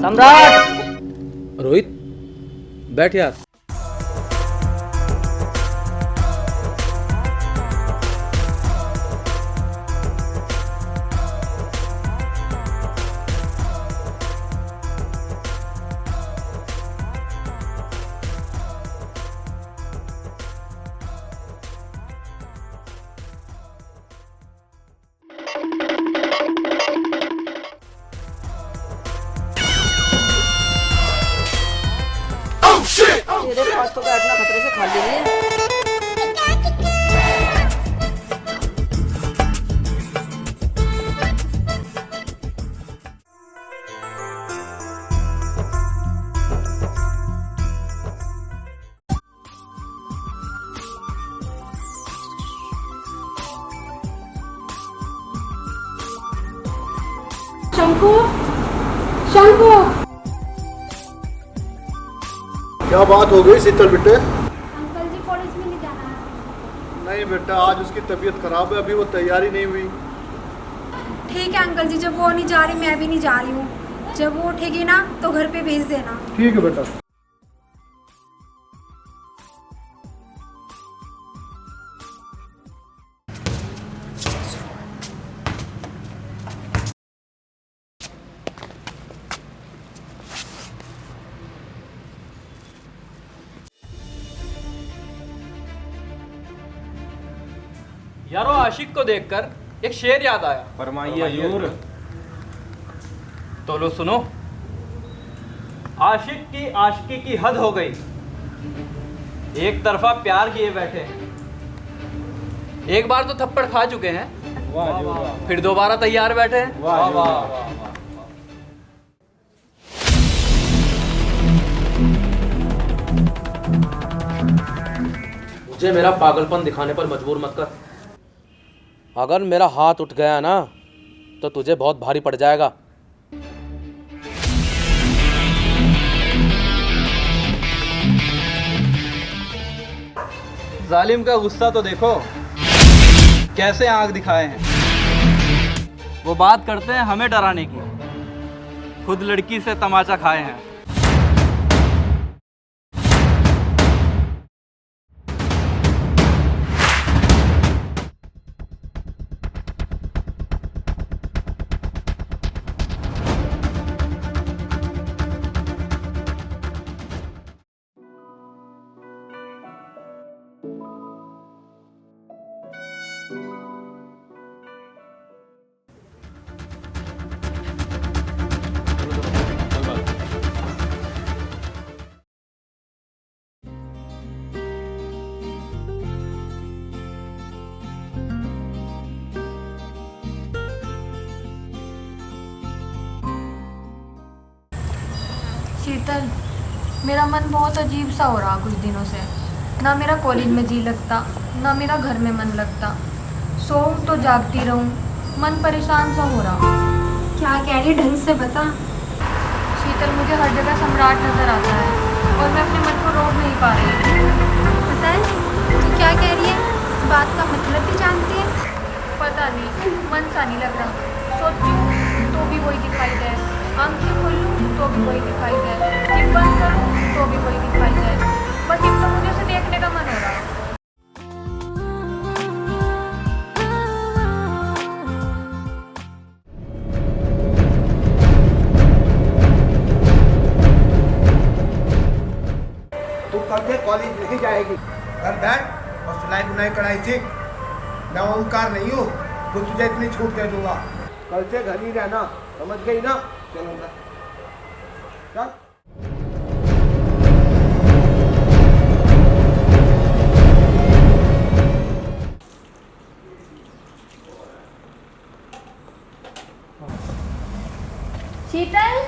सम्राट। रोहित बैठ यार। तेरे पास तो बैठना खतरे से खाली नहीं है। शंकु, शंकु। क्या बात हो गई शीतल बेटे? अंकल जी कॉलेज में नहीं जाना है। नहीं बेटा, आज उसकी तबीयत खराब है, अभी वो तैयारी नहीं हुई। ठीक है अंकल जी, जब वो नहीं जा रही मैं भी नहीं जा रही हूँ। जब वो उठेगी ना तो घर पे भेज देना। ठीक है बेटा। यारो आशिक को देखकर एक शेर याद आया। फरमाइए हजूर। तो लो सुनो। आशिक की आशिकी की हद हो गई, एक तरफा प्यार किए बैठे हैं। एक बार तो थप्पड़ खा चुके हैं, वाह जी वाह। फिर दोबारा तैयार बैठे हैं। वाह जी वाह। मुझे मेरा पागलपन दिखाने पर मजबूर मत कर। अगर मेरा हाथ उठ गया ना तो तुझे बहुत भारी पड़ जाएगा। जालिम का गुस्सा तो देखो, कैसे आंख दिखाए हैं। वो बात करते हैं हमें डराने की, खुद लड़की से तमाचा खाए हैं। शीतल, मेरा मन बहुत अजीब सा हो रहा कुछ दिनों से। ना मेरा कॉलेज में जी लगता, ना मेरा घर में मन लगता। सोऊं तो जागती रहूं, मन परेशान सा हो रहा। क्या कह रही ढंग से बता। शीतल, मुझे हर जगह सम्राट नजर आता है और मैं अपने मन को रोक नहीं पा रही। पता है तू क्या कह रही है? इस बात का मतलब भी जानती है? पता नहीं, मन सा नहीं लग रहा। सोचूं तो भी वही दिखाई दे, आंखें खोलूं तो भी वही दिखाई दे, जिप बंद करूं तो भी वही दिखाई दे। बस अब तो मुझे उसे देखने का मन हो रहा है। तू कल से कॉलेज नहीं जाएगी। घर बैठ और सिलाई बुनाई कढ़ाई सीख। मैं ओंकार नहीं हूँ तो तुझे इतनी छूट दे दूंगा। कल से घर ही रहना, समझ गई ना? चलो ना, चल। शीतल,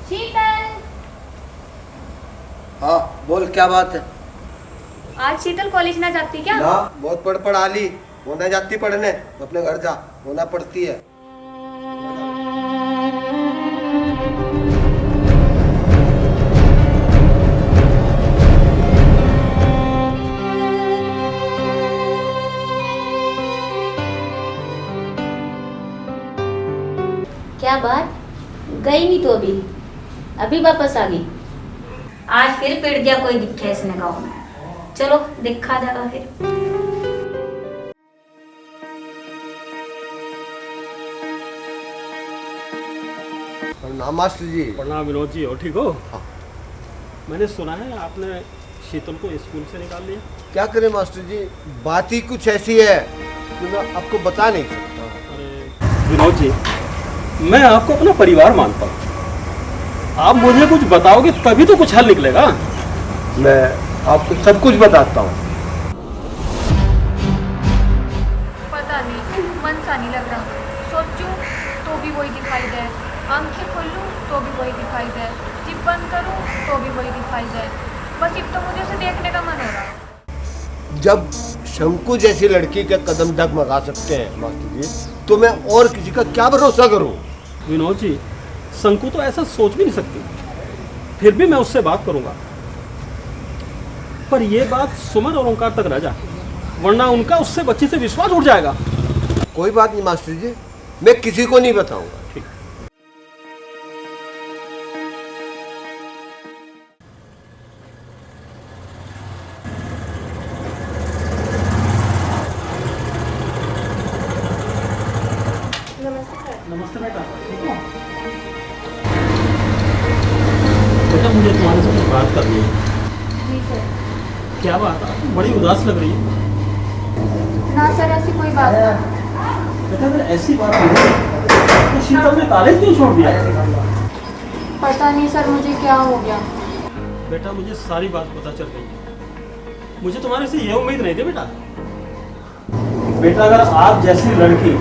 शीतल। हाँ बोल, क्या बात है? आज शीतल कॉलेज ना जाती क्या? ना, बहुत पढ़ा ली। वो नहीं जाती पढ़ने, अपने घर जा, होना पड़ती है। क्या बात? गई नहीं तो अभी वापस आ गई। आज फिर पिट गया कोई दिखे इसने गाँव में। चलो देखा जाएगा फिर। प्रणाम मास्टर जी। प्रणाम विनोद जी, हो ठीक हो? मैंने सुना है आपने शीतल को स्कूल से निकाल लिया। क्या करें मास्टर जी, बात ही कुछ ऐसी है कि मैं आपको बता नहीं सकता। अरे विनोद जी, मैं आपको अपना परिवार मानता हूँ। आप मुझे कुछ बताओगे तभी तो कुछ हल निकलेगा। मैं आपको सब कुछ बताता हूँ। पता नहीं, मन सा नहीं लग रहा। सोचूं तो भी वही दिखाई दे, आंखें खोलूं तो भी वही दिखाई दे, जिप बंद करूं तो भी वही दिखाई दे। बस अब तो मुझे उसे देखने का मन हो रहा है। जब शंकु जैसी लड़की के कदम डगमगा सकते हैं मास्टर जी, तो मैं और किसी का क्या भरोसा करूं? विनोद जी, शंकु तो ऐसा सोच भी नहीं सकती। फिर भी मैं उससे बात करूंगा, पर यह बात सुमन और ओंकार तक रह जाए, वरना उनका उससे बच्ची से विश्वास उठ जाएगा। कोई बात नहीं मास्टर जी, मैं किसी को नहीं बताऊंगा। नमस्ते बेटा, ठीक हो? बेटा मुझे तुम्हारे से कुछ बात करनी है। जी सर। क्या बात है? तुम बड़ी उदास लग रही है। ना सर, ऐसी कोई बात नहीं। बेटा अगर ऐसी बात नहीं है तो शीतल ने कॉलेज क्यों छोड़ दिया? पता नहीं सर, मुझे क्या हो गया। बेटा मुझे सारी बात पता चल गई है। मुझे तुम्हारे से ये उम्मीद नहीं थी बेटा। बेटा अगर आप जैसी लड़की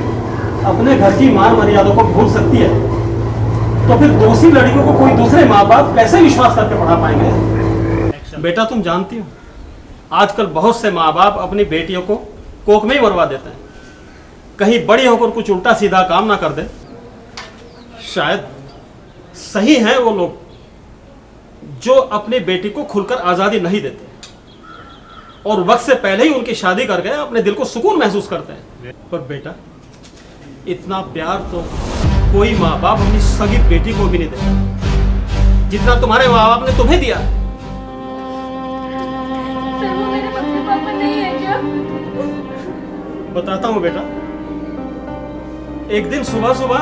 अपने घर की मान मर्यादों को भूल सकती है तो फिर दूसरी लड़कियों को कोई दूसरे माँ बाप कैसे विश्वास करके पढ़ा पाएंगे? बेटा तुम जानती हो आजकल बहुत से माँ बाप अपनी बेटियों को कोख में ही मरवा देते हैं, कहीं बड़ी होकर कुछ उल्टा सीधा काम ना कर दे। शायद सही हैं वो लोग जो अपनी बेटी को खुलकर आज़ादी नहीं देते और वक्त से पहले ही उनकी शादी करके अपने दिल को सुकून महसूस करते हैं। पर बेटा इतना प्यार तो कोई माँ बाप अपनी सगी बेटी को भी नहीं देता जितना तुम्हारे माँ बाप ने तुम्हें दिया। सर वो मेरे मम्मी पापा नहीं है क्या? बताता हूँ बेटा। एक दिन सुबह सुबह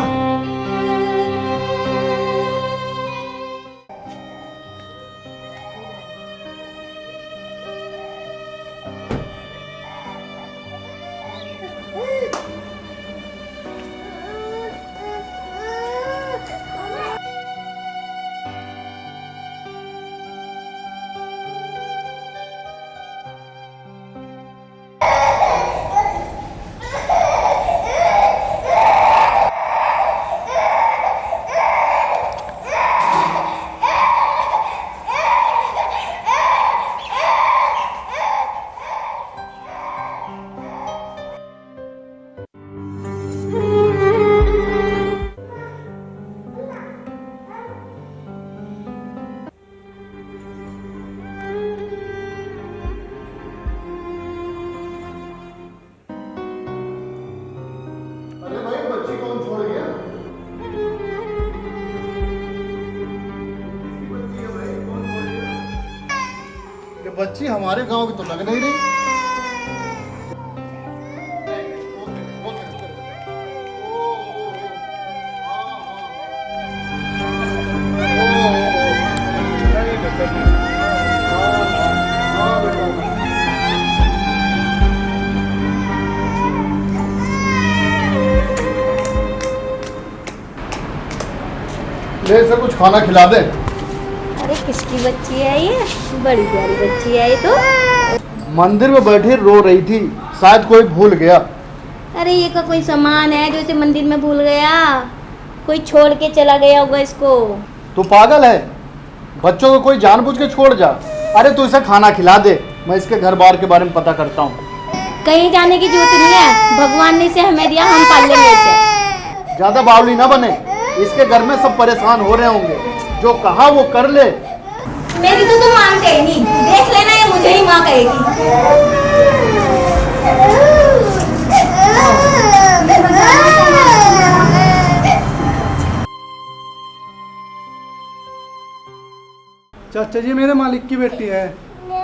बच्ची हमारे गांव की तो लग नहीं रही। ले इसे कुछ खाना खिला दे। अरे किसकी बच्ची है ये? बड़ी प्यारी बच्ची है ये तो। मंदिर में बैठी रो रही थी, शायद कोई भूल गया। अरे ये का कोई सामान है जो इसे मंदिर में भूल गया? कोई छोड़ के चला गया होगा इसको। तू पागल है? बच्चों को कोई जानबूझ के छोड़ जा। अरे तू इसे खाना खिला दे, मैं इसके घर बार के बारे में पता करता हूँ। कहीं जाने की जरूरत नहीं है, भगवान ने इसे हमें दिया, हम पाल लेंगे इसे। ज्यादा बावली ना बने, इसके घर में सब परेशान हो रहे होंगे। जो कहा वो कर ले। मेरी तो तुम मानते ही नहीं, देख लेना ये मुझे ही माँ कहेगी। चाचा जी मेरे मालिक की बेटी है,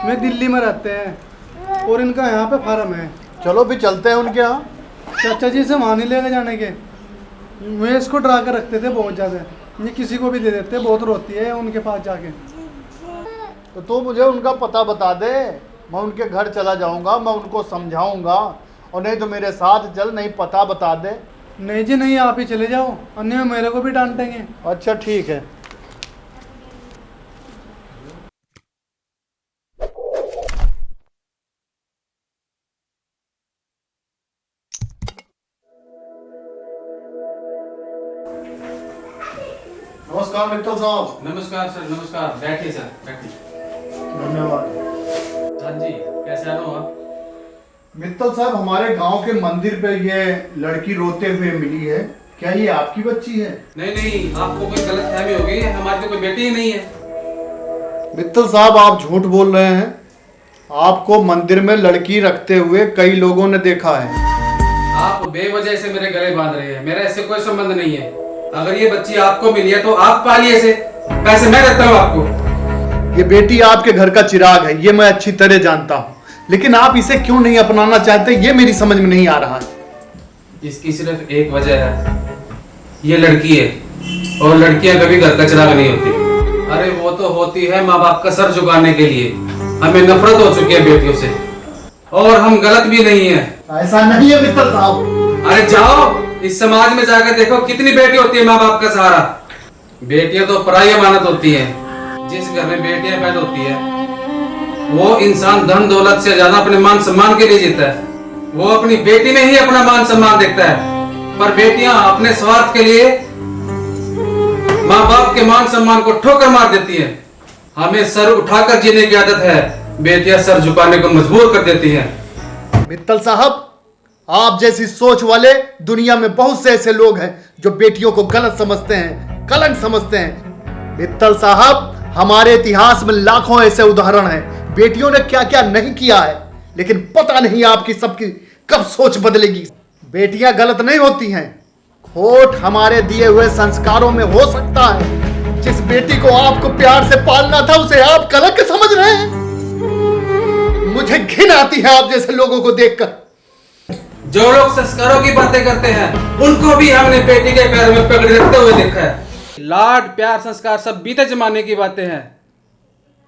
वे दिल्ली में रहते हैं और इनका यहाँ पे फार्म है। चलो भी चलते हैं उनके यहाँ। चाचा जी से वहाँ नहीं लेके जाने के, वे इसको डरा कर रखते थे बहुत ज़्यादा, ये किसी को भी दे देते, बहुत रोती है उनके पास जाके। तो तू मुझे उनका पता बता दे, मैं उनके घर चला जाऊँगा, मैं उनको समझाऊँगा, और नहीं तो मेरे साथ चल, नहीं पता बता दे। नहीं जी नहीं, आप ही चले जाओ, अन्य मेरे को भी डांटेंगे। अच्छा ठीक है। नमस्कार मित्तल साहब। नमस्कार सर, नमस्कार। बैठिए सर, बैठिए। धन्यवाद। हाँ जी, कैसे आना हुआ? मित्तल साहब, हमारे गांव के मंदिर पे ये लड़की रोते हुए मिली है, क्या ये आपकी बच्ची है? नहीं नहीं, आपको कोई गलतफहमी हो गई है, हमारी तो कोई बेटी ही नहीं है। मित्तल साहब, आप झूठ बोल रहे हैं। आपको मंदिर में लड़की रखते हुए कई लोगों ने देखा है। आप बेवजह से मेरे गले बांध रहे हैं, मेरा इससे कोई संबंध नहीं है। अगर ये बच्ची आपको मिली है तो आप पालिए इसे, पैसे मैं देता हूँ आपको। ये बेटी आपके घर का चिराग है, ये मैं अच्छी तरह जानता हूँ, लेकिन आप इसे क्यों नहीं अपनाना चाहते, ये मेरी समझ में नहीं आ रहा है। इसकी सिर्फ एक वजह है, ये लड़की है, और लड़कियां कभी घर का चिराग नहीं होती। अरे वो तो होती है माँ बाप का सर झुकाने के लिए। हमें नफरत हो चुकी है बेटियों से, और हम गलत भी नहीं है। ऐसा नहीं है मित्तल साहब। अरे जाओ, इस समाज में जाकर देखो कितनी बेटी होती है माँ बाप का सहारा। बेटियां तो पराई अमानत होती हैं। जिस घर में बेटियां पैदा होती है वो इंसान धन दौलत से ज्यादा अपने मान सम्मान के लिए जीता है। वो अपनी बेटी में ही अपना मान सम्मान देखता है, पर बेटियां अपने स्वार्थ के लिए माँ बाप के मान सम्मान को ठोकर मार देती हैं। हमें सर उठाकर जीने की आदत है, बेटियां सर झुकाने को मजबूर कर देती हैं। मित्तल साहब, आप जैसी सोच वाले दुनिया में बहुत से ऐसे लोग हैं जो बेटियों को गलत समझते हैं, कलंक समझते हैं। मित्तल साहब, हमारे इतिहास में लाखों ऐसे उदाहरण हैं, बेटियों ने क्या क्या नहीं किया है, लेकिन पता नहीं आपकी सबकी कब सोच बदलेगी। बेटियां गलत नहीं होती हैं, खोट हमारे दिए हुए संस्कारों में हो सकता है। जिस बेटी को आपको प्यार से पालना था उसे आप कलंक समझ रहे हैं। मुझे घिन आती है आप जैसे लोगों को देखकर। जो लोग संस्कारों की बातें करते हैं उनको भी हमने बेटी के पैरों में पकड़ रखते हुए देखा है। लाड प्यार संस्कार सब बीते जमाने की बातें हैं,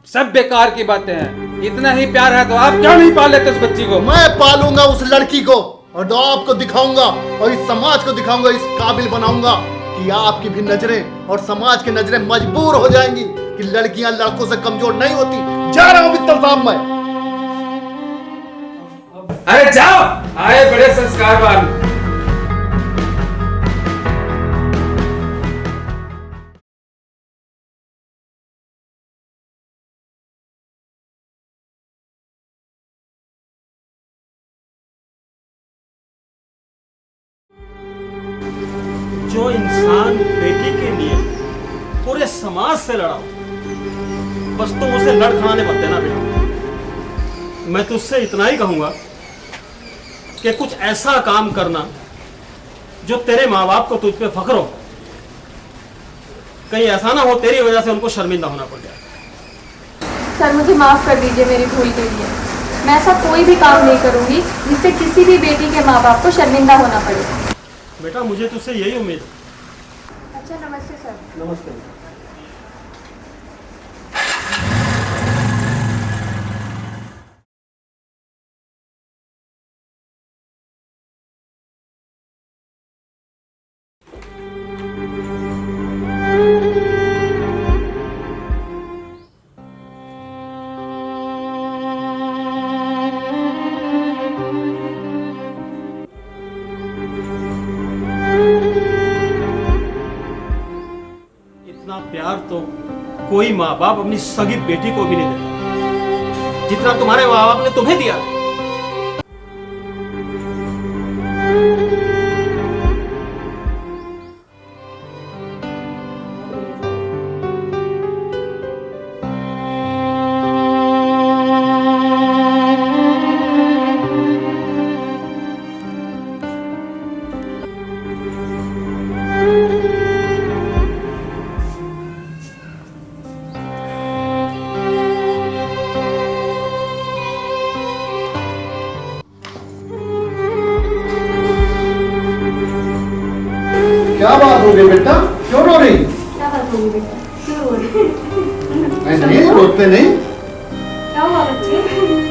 सब बेकार की बातें हैं। इतना ही प्यार है तो आप क्यों नहीं पाल लेते उस बच्ची को? मैं पालूंगा उस लड़की को, और आपको दिखाऊंगा और इस समाज को दिखाऊंगा, इस काबिल बनाऊंगा कि आपकी भी नजरें और समाज की नजरें मजबूर हो जाएंगी कि लड़कियां लड़कों से कमजोर नहीं होती। जा रहा हूं मित्तल साहब मैं। अरे जाओ, आए बड़े संस्कारवान। जो इंसान बेटी के लिए पूरे समाज से लड़ा हो, बस तुम उसे लड़खड़ाने मत देना बेटा। मैं तुझसे इतना ही कहूंगा कि कुछ ऐसा काम करना जो तेरे माँ बाप को तुझ पे फख्र हो। कहीं ऐसा ना हो तेरी वजह से उनको शर्मिंदा होना पड़ जाए। सर मुझे माफ़ कर दीजिए मेरी भूल के लिए। मैं ऐसा कोई भी काम नहीं करूंगी जिससे किसी भी बेटी के माँ बाप को शर्मिंदा होना पड़े। बेटा मुझे तुझसे यही उम्मीद है। अच्छा नमस्ते सर। नमस्ते। प्यार तो कोई माँ बाप अपनी सगी बेटी को भी नहीं देता जितना तुम्हारे माँ बाप ने तुम्हें दिया। बात हो गई बेटा, क्यों रो रही? क्या बात होगी बेटा, क्यों रो रही? नहीं रोते नहीं। क्या हुआ बच्चे?